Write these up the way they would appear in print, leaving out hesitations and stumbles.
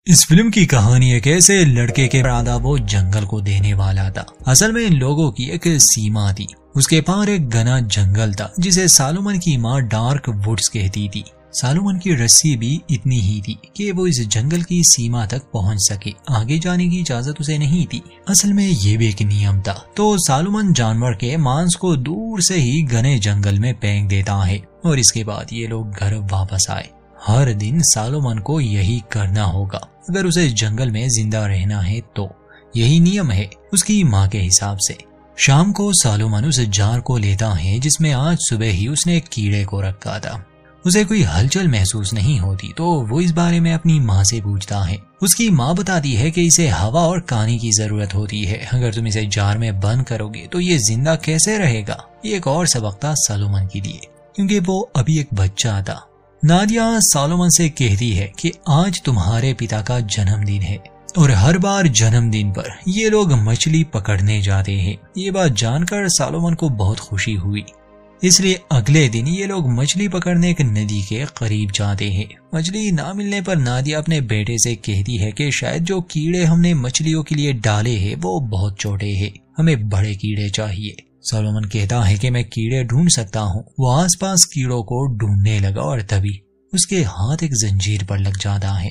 इस फिल्म की कहानी एक ऐसे लड़के के इरादा वो जंगल को देने वाला था। असल में इन लोगों की एक सीमा थी। उसके पार एक घना जंगल था जिसे सालोमन की माँ डार्क वुड्स कहती थी। सालोमन की रस्सी भी इतनी ही थी कि वो इस जंगल की सीमा तक पहुंच सके, आगे जाने की इजाजत उसे नहीं थी। असल में ये भी एक नियम था। तो सालोमन जानवर के मांस को दूर से ही घने जंगल में फेंक देता है और इसके बाद ये लोग घर वापस आए। हर दिन सालोमन को यही करना होगा अगर उसे जंगल में जिंदा रहना है। तो यही नियम है उसकी माँ के हिसाब से। शाम को सालोमन उस जार को लेता है जिसमें आज सुबह ही उसने एक कीड़े को रखा था। उसे कोई हलचल महसूस नहीं होती तो वो इस बारे में अपनी माँ से पूछता है। उसकी माँ बताती है कि इसे हवा और पानी की जरूरत होती है। अगर तुम इसे जार में बंद करोगे तो ये जिंदा कैसे रहेगा। ये एक और सबक था सालोमन के लिए, क्योंकि वो अभी एक बच्चा था। नादिया सालोमन से कहती है कि आज तुम्हारे पिता का जन्मदिन है और हर बार जन्मदिन पर ये लोग मछली पकड़ने जाते हैं। ये बात जानकर सालोमन को बहुत खुशी हुई, इसलिए अगले दिन ये लोग मछली पकड़ने एक नदी के करीब जाते हैं। मछली ना मिलने पर नादिया अपने बेटे से कहती है कि शायद जो कीड़े हमने मछलियों के लिए डाले हैं वो बहुत छोटे हैं, हमें बड़े कीड़े चाहिए। सालोमन कहता है कि मैं कीड़े ढूंढ सकता हूँ। वो आसपास कीड़ों को ढूंढने लगा और तभी उसके हाथ एक जंजीर पर लग जाता है।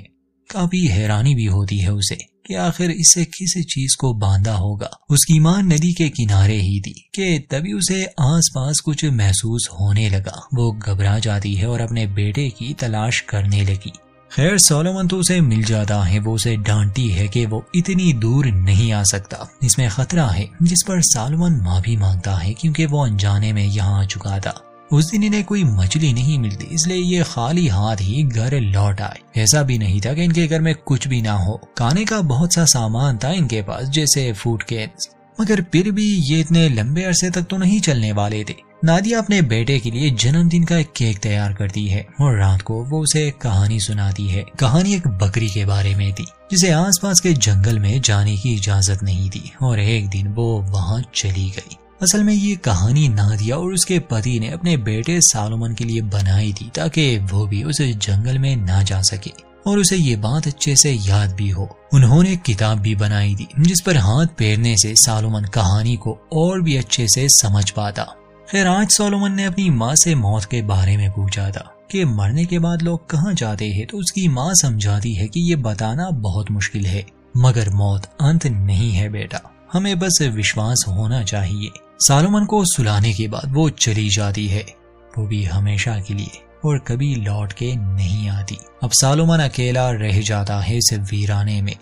काफी हैरानी भी होती है उसे कि आखिर इसे किसी चीज को बांधा होगा। उसकी माँ नदी के किनारे ही थी कि तभी उसे आसपास कुछ महसूस होने लगा। वो घबरा जाती है और अपने बेटे की तलाश करने लगी। खैर सालोमन तो उसे मिल जाता है। वो उसे डांटती है कि वो इतनी दूर नहीं आ सकता, इसमें खतरा है, जिस पर सालोमन माफी मांगता है क्योंकि वो अनजाने में यहाँ आ चुका था। उस दिन इन्हें कोई मछली नहीं मिलती, इसलिए ये खाली हाथ ही घर लौट आए। ऐसा भी नहीं था कि इनके घर में कुछ भी ना हो। खाने का बहुत सा सामान था इनके पास, जैसे फूड कैन्स, मगर फिर भी ये इतने लंबे अरसे तक तो नहीं चलने वाले थे। नादिया अपने बेटे के लिए जन्मदिन का एक केक तैयार करती है और रात को वो उसे एक कहानी सुनाती है। कहानी एक बकरी के बारे में थी जिसे आसपास के जंगल में जाने की इजाजत नहीं थी और एक दिन वो वहां चली गई। असल में ये कहानी नादिया और उसके पति ने अपने बेटे सालोमन के लिए बनाई थी ताकि वो भी उस जंगल में ना जा सके और उसे ये बात अच्छे से याद भी हो। उन्होंने किताब भी बनाई थी जिस पर हाथ फेरने से सालोमन कहानी को और भी अच्छे से समझ पाता। खैर आज सोलोमन ने अपनी माँ से मौत के बारे में पूछा था कि मरने के बाद लोग कहाँ जाते हैं, तो उसकी माँ समझाती है कि ये बताना बहुत मुश्किल है, मगर मौत अंत नहीं है बेटा, हमें बस विश्वास होना चाहिए। सोलोमन को सुलाने के बाद वो चली जाती है, वो भी हमेशा के लिए, और कभी लौट के नहीं आती। अब सोलोमन अकेला रह जाता है इस वीराने में।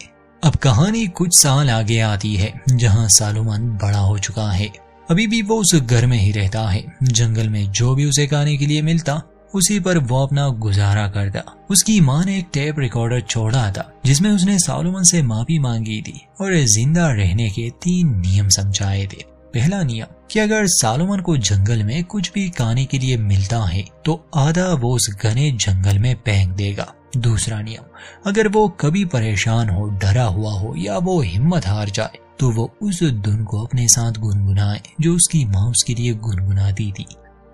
अब कहानी कुछ साल आगे आती है जहाँ सोलोमन बड़ा हो चुका है। अभी भी वो उस घर में ही रहता है। जंगल में जो भी उसे खाने के लिए मिलता उसी पर वो अपना गुजारा करता। उसकी माँ ने एक टेप रिकॉर्डर छोड़ा था जिसमें उसने सोलोमन से माफी मांगी थी और जिंदा रहने के 3 नियम समझाए थे। पहला नियम कि अगर सोलोमन को जंगल में कुछ भी खाने के लिए मिलता है तो आधा वो उस घने जंगल में फेंक देगा। दूसरा नियम, अगर वो कभी परेशान हो, डरा हुआ हो या वो हिम्मत हार जाए तो वो उस धुन को अपने साथ गुनगुनाए जो उसकी माँ उसके लिए गुनगुनाती थी।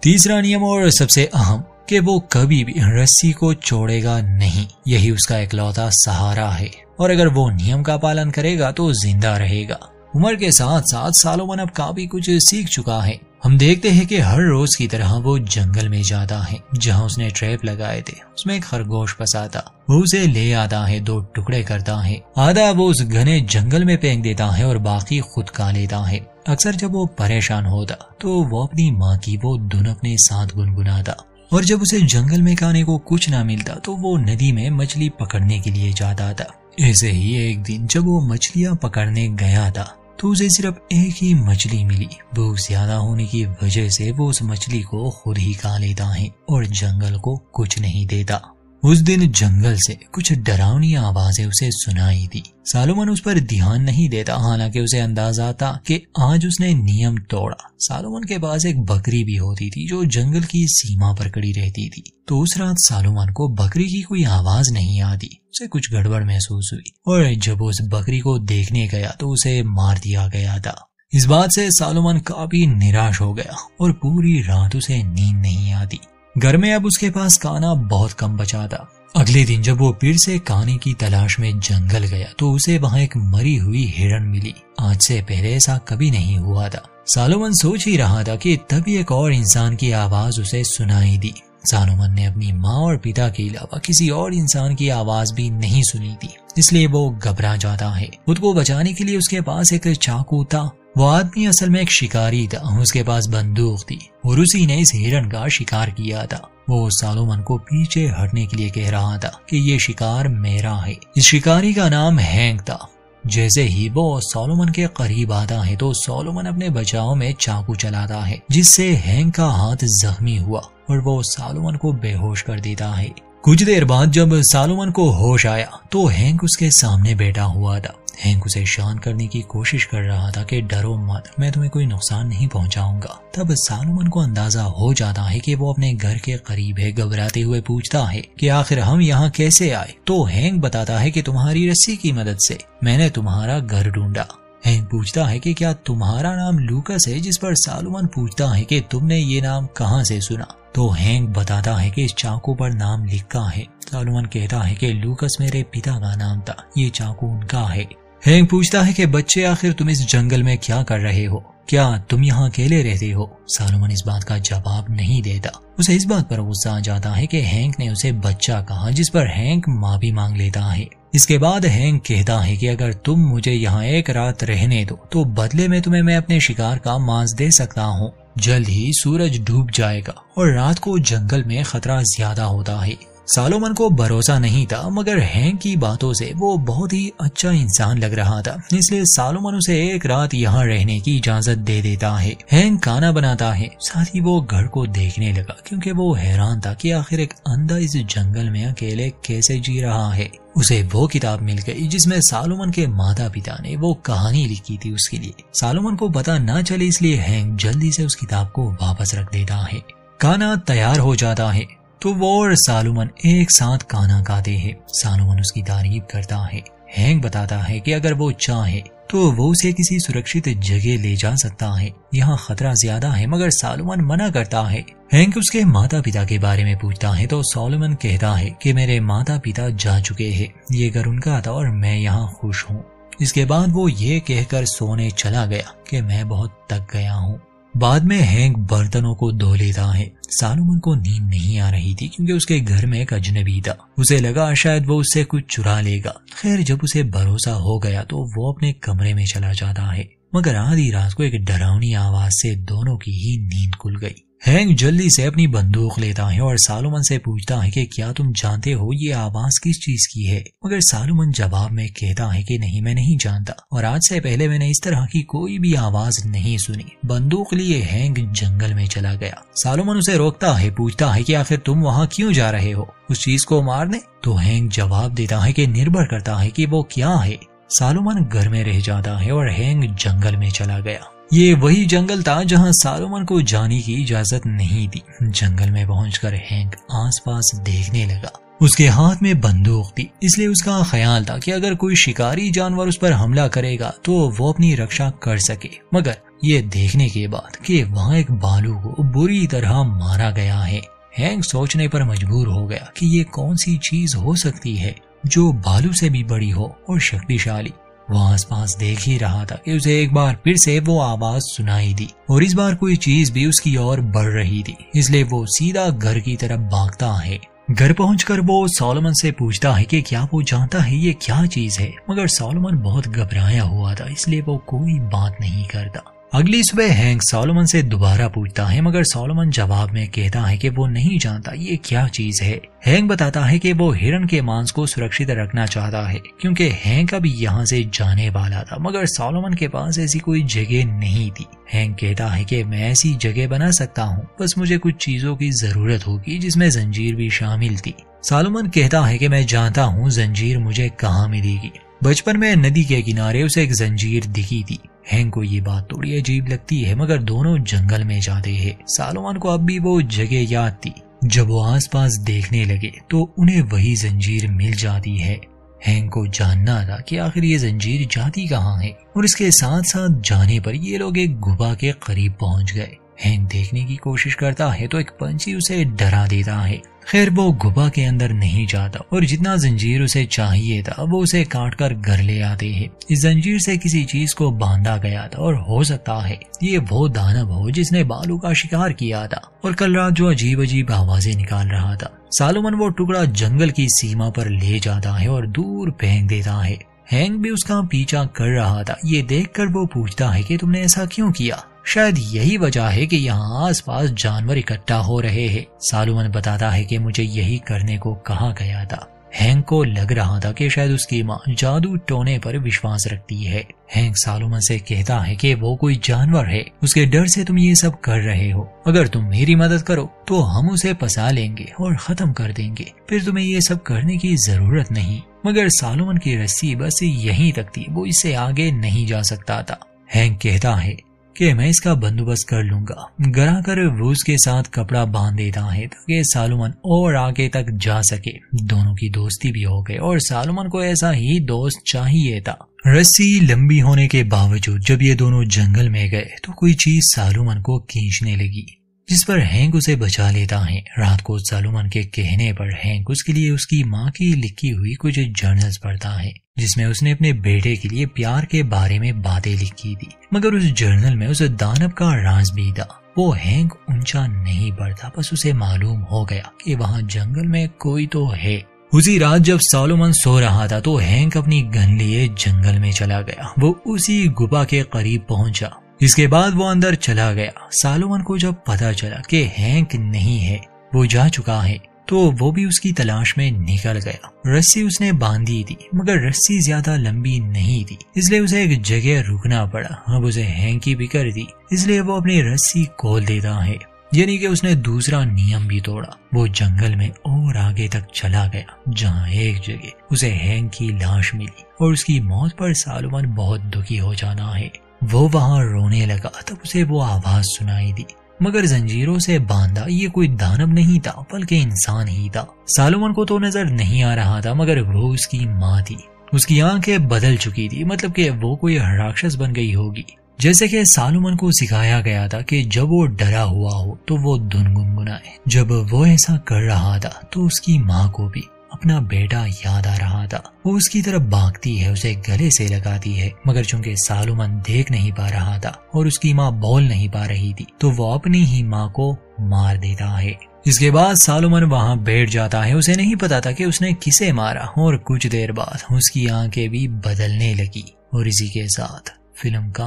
तीसरा नियम और सबसे अहम कि वो कभी भी रस्सी को छोड़ेगा नहीं, यही उसका इकलौता सहारा है और अगर वो नियम का पालन करेगा तो जिंदा रहेगा। उम्र के साथ साथ सोलोमन अब काफी कुछ सीख चुका है। हम देखते हैं कि हर रोज की तरह वो जंगल में जाता है जहां उसने ट्रैप लगाए थे। उसमें एक खरगोश फंसा था, वो उसे ले आता है, 2 टुकड़े करता है, आधा वो उस घने जंगल में फेंक देता है और बाकी खुद खा लेता है। अक्सर जब वो परेशान होता तो वो अपनी माँ की वो धुन अपने साथ गुनगुनाता और जब उसे जंगल में खाने को कुछ ना मिलता तो वो नदी में मछली पकड़ने के लिए जाता था। ऐसे ही एक दिन जब वो मछलियां पकड़ने गया था तो उसे सिर्फ एक ही मछली मिली। भूख ज्यादा होने की वजह से वो उस मछली को खुद ही खा लेता है और जंगल को कुछ नहीं देता। उस दिन जंगल से कुछ डरावनी आवाजें उसे सुनाई दी। सोलोमन उस पर ध्यान नहीं देता, हालांकि उसे अंदाजा था कि आज उसने नियम तोड़ा। सोलोमन के पास एक बकरी भी होती थी जो जंगल की सीमा पर खड़ी रहती थी। तो उस रात सोलोमन को बकरी की कोई आवाज नहीं आती, उसे कुछ गड़बड़ महसूस हुई और जब उस बकरी को देखने गया तो उसे मार दिया गया था। इस बात से सोलोमन काफी निराश हो गया और पूरी रात उसे नींद नहीं आती। घर में अब उसके पास खाना बहुत कम बचा था। अगले दिन जब वो फिर से खाने की तलाश में जंगल गया तो उसे वहाँ एक मरी हुई हिरन मिली। आज से पहले ऐसा कभी नहीं हुआ था। सालोमन सोच ही रहा था कि तभी एक और इंसान की आवाज उसे सुनाई दी। सालोमन ने अपनी माँ और पिता के अलावा किसी और इंसान की आवाज भी नहीं सुनी थी, इसलिए वो घबरा जाता है। खुद को बचाने के लिए उसके पास एक चाकू था। वो आदमी असल में एक शिकारी था, उसके पास बंदूक थी और उसी ने इस हिरन का शिकार किया था। वो सालोमन को पीछे हटने के लिए कह रहा था कि ये शिकार मेरा है। इस शिकारी का नाम हैंक था। जैसे ही वो सोलोमन के करीब आता है तो सोलोमन अपने बचाव में चाकू चलाता है, जिससे हैंक का हाथ जख्मी हुआ और वो सोलोमन को बेहोश कर देता है। कुछ देर बाद जब सोलोमन को होश आया तो हैंक उसके सामने बैठा हुआ था। हैंक उसे शांत करने की कोशिश कर रहा था कि डरो मत, मैं तुम्हें कोई नुकसान नहीं पहुंचाऊंगा। तब सोलोमन को अंदाजा हो जाता है कि वो अपने घर के करीब है। घबराते हुए पूछता है कि आखिर हम यहाँ कैसे आए। तो हैंक बताता है कि तुम्हारी रस्सी की मदद से मैंने तुम्हारा घर ढूंढा। हैंक पूछता है कि क्या तुम्हारा नाम लूकस है, जिस पर सोलोमन पूछता है कि तुमने ये नाम कहाँ से सुना। तो हैंक बताता है कि इस चाकू पर नाम लिखा है। सोलोमन कहता है कि लूकस मेरे पिता का नाम था, ये चाकू उनका है। हैंक पूछता है कि बच्चे आखिर तुम इस जंगल में क्या कर रहे हो, क्या तुम यहाँ अकेले रहते हो। सोलोमन इस बात का जवाब नहीं देता। उसे इस बात पर गुस्सा आ जाता है कि हैंक ने उसे बच्चा कहा, जिस पर हैंक माफी मांग लेता है। इसके बाद हैंक कहता है कि अगर तुम मुझे यहाँ एक रात रहने दो तो बदले में तुम्हें मैं अपने शिकार का मांस दे सकता हूँ। जल्द ही सूरज डूब जाएगा और रात को जंगल में खतरा ज्यादा होता है। सोलोमन को भरोसा नहीं था, मगर हैंक की बातों से वो बहुत ही अच्छा इंसान लग रहा था, इसलिए सोलोमन उसे एक रात यहाँ रहने की इजाजत दे देता है। हैंक खाना बनाता है, साथ ही वो घर को देखने लगा, क्योंकि वो हैरान था कि आखिर एक अंधा इस जंगल में अकेले कैसे जी रहा है। उसे वो किताब मिल गई जिसमें सोलोमन के माता पिता ने वो कहानी लिखी थी उसके लिए। सोलोमन को पता न चले इसलिए हैंक जल्दी से उस किताब को वापस रख देता है। खाना तैयार हो जाता है तो वो और सोलोमन एक साथ खाना खाते हैं। सोलोमन उसकी तारीफ करता है। हैंक बताता है कि अगर वो चाहे तो वो उसे किसी सुरक्षित जगह ले जा सकता है, यहाँ खतरा ज्यादा है, मगर सोलोमन मना करता है। हैंक उसके माता पिता के बारे में पूछता है तो सोलोमन कहता है कि मेरे माता पिता जा चुके हैं, ये घर उनका था और मैं यहाँ खुश हूँ। इसके बाद वो ये कहकर सोने चला गया कि मैं बहुत थक गया हूँ। बाद में हैंक बर्तनों को धो लेता है। सोलोमन को नींद नहीं आ रही थी क्योंकि उसके घर में एक अजनबी था। उसे लगा शायद वो उससे कुछ चुरा लेगा। खैर जब उसे भरोसा हो गया तो वो अपने कमरे में चला जाता है, मगर आधी रात को एक डरावनी आवाज से दोनों की ही नींद खुल गई। हैंक जल्दी से अपनी बंदूक लेता है और सोलोमन से पूछता है कि क्या तुम जानते हो ये आवाज किस चीज की है, मगर सोलोमन जवाब में कहता है कि नहीं, मैं नहीं जानता और आज से पहले मैंने इस तरह की कोई भी आवाज नहीं सुनी। बंदूक लिए हैंक जंगल में चला गया। सोलोमन उसे रोकता है, पूछता है कि आखिर तुम वहाँ क्यों जा रहे हो, उस चीज को मारने। तो हैंक जवाब देता है कि निर्भर करता है कि वो क्या है। सोलोमन घर में रह जाता है और हैंक जंगल में चला गया। ये वही जंगल था जहां सोलोमन को जाने की इजाजत नहीं थी। जंगल में पहुंचकर हैंक आसपास देखने लगा। उसके हाथ में बंदूक थी, इसलिए उसका ख्याल था कि अगर कोई शिकारी जानवर उस पर हमला करेगा तो वो अपनी रक्षा कर सके। मगर ये देखने के बाद कि वहाँ एक भालू को बुरी तरह मारा गया है, हैंक सोचने पर मजबूर हो गया कि ये कौन सी चीज हो सकती है जो भालू से भी बड़ी हो और शक्तिशाली। वो आसपास देख ही रहा था कि उसे एक बार फिर से वो आवाज सुनाई दी और इस बार कोई चीज भी उसकी ओर बढ़ रही थी, इसलिए वो सीधा घर की तरफ भागता है। घर पहुंचकर वो सोलोमन से पूछता है कि क्या वो जानता है ये क्या चीज है, मगर सोलोमन बहुत घबराया हुआ था, इसलिए वो कोई बात नहीं करता। अगली सुबह हैंक सोलोमन से दोबारा पूछता है, मगर सोलोमन जवाब में कहता है कि वो नहीं जानता ये क्या चीज है। हैंक बताता है कि वो हिरन के मांस को सुरक्षित रखना चाहता है, क्योंकि हैंक अभी यहाँ से जाने वाला था, मगर सोलोमन के पास ऐसी कोई जगह नहीं थी। हैंक कहता है कि मैं ऐसी जगह बना सकता हूँ, बस मुझे कुछ चीजों की जरूरत होगी, जिसमें जंजीर भी शामिल थी। सोलोमन कहता है कि मैं जानता हूँ जंजीर मुझे कहाँ मिलेगी। बचपन में नदी के किनारे उसे एक जंजीर दिखी थी। हैंक को ये बात थोड़ी अजीब लगती है, मगर दोनों जंगल में जाते हैं। सोलोमन को अब भी वो जगह याद थी। जब वो आसपास देखने लगे तो उन्हें वही जंजीर मिल जाती है। हैंक को जानना था कि आखिर ये जंजीर जाती कहाँ है, और इसके साथ साथ जाने पर ये लोग एक गुफा के करीब पहुंच गए। हैंक देखने की कोशिश करता है तो एक पंछी उसे डरा देता है। खैर वो गुफा के अंदर नहीं जाता और जितना जंजीर उसे चाहिए था वो उसे काट कर घर ले आते हैं। इस जंजीर से किसी चीज को बांधा गया था और हो सकता है ये वो दानव हो जिसने बालू का शिकार किया था और कल रात जो अजीब अजीब आवाजें निकाल रहा था। सालोमन वो टुकड़ा जंगल की सीमा पर ले जाता है और दूर फेंक देता है। हैंक भी उसका पीछा कर रहा था। ये देखकर वो पूछता है कि तुमने ऐसा क्यों किया? शायद यही वजह है कि यहाँ आसपास जानवर इकट्ठा हो रहे हैं। सालोमन बताता है कि मुझे यही करने को कहा गया था। हैंक को लग रहा था कि शायद उसकी माँ जादू टोने पर विश्वास रखती है। हैंक सालोमन से कहता है कि वो कोई जानवर है, उसके डर से तुम ये सब कर रहे हो। अगर तुम मेरी मदद करो तो हम उसे फंसा लेंगे और खत्म कर देंगे, फिर तुम्हें ये सब करने की जरूरत नहीं। मगर सालोमन की रस्सी बस यहीं तक थी, वो इससे आगे नहीं जा सकता था। हैंक कहता है कि मैं इसका बंदोबस्त कर लूंगा। गरा कर वो उसके साथ कपड़ा बांध देता है ताकि सालोमन और आगे तक जा सके। दोनों की दोस्ती भी हो गई और सालोमन को ऐसा ही दोस्त चाहिए था। रस्सी लंबी होने के बावजूद जब ये दोनों जंगल में गए तो कोई चीज सालोमन को खींचने लगी, जिस पर हैंक उसे बचा लेता है। रात को सालोमन के कहने पर हैंक उसके लिए उसकी माँ की लिखी हुई कुछ जर्नल्स पढ़ता है जिसमें उसने अपने बेटे के लिए प्यार के बारे में बातें लिखी थी। मगर उस जर्नल में उस दानव का राज भी था। वो हैंक ऊंचा नहीं बढ़ता, बस उसे मालूम हो गया कि वहाँ जंगल में कोई तो है। उसी रात जब सालोमन सो रहा था तो हैंक अपनी गन लिए जंगल में चला गया। वो उसी गुफा के करीब पहुंचा। इसके बाद वो अंदर चला गया। सालोमन को जब पता चला कि हैंक नहीं है, वो जा चुका है, तो वो भी उसकी तलाश में निकल गया। रस्सी उसने बांधी थी मगर रस्सी ज्यादा लंबी नहीं थी, इसलिए उसे एक जगह रुकना पड़ा। अब उसे हैंक की फिक्र थी, इसलिए वो अपनी रस्सी खोल देता है। यानी कि उसने दूसरा नियम भी तोड़ा। वो जंगल में और आगे तक चला गया जहाँ एक जगह उसे हैंक की लाश मिली और उसकी मौत पर सालोमन बहुत दुखी हो जाना है। वो वहाँ रोने लगा, तब उसे वो आवाज सुनाई दी, मगर जंजीरों से बांधा ये कोई दानव नहीं था बल्कि इंसान ही था। सालोमन को तो नजर नहीं आ रहा था मगर वो उसकी माँ थी। उसकी आंखें बदल चुकी थी, मतलब कि वो कोई राक्षस बन गई होगी। जैसे कि सालोमन को सिखाया गया था कि जब वो डरा हुआ हो तो वो धुन गुनगुनाए। जब वो ऐसा कर रहा था तो उसकी माँ को भी अपना बेटा याद आ रहा था। वो उसकी तरफ भागती है, उसे गले से लगाती है, मगर चूंकि सालोमन देख नहीं पा रहा था और उसकी माँ बोल नहीं पा रही थी तो वो अपनी ही माँ को मार देता है। इसके बाद सालोमन वहाँ बैठ जाता है। उसे नहीं पता था कि उसने किसे मारा और कुछ देर बाद उसकी आंखें भी बदलने लगी और इसी के साथ फिल्म का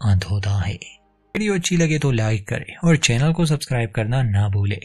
अंत होता है। वीडियो अच्छी लगे तो लाइक करें और चैनल को सब्सक्राइब करना ना भूले।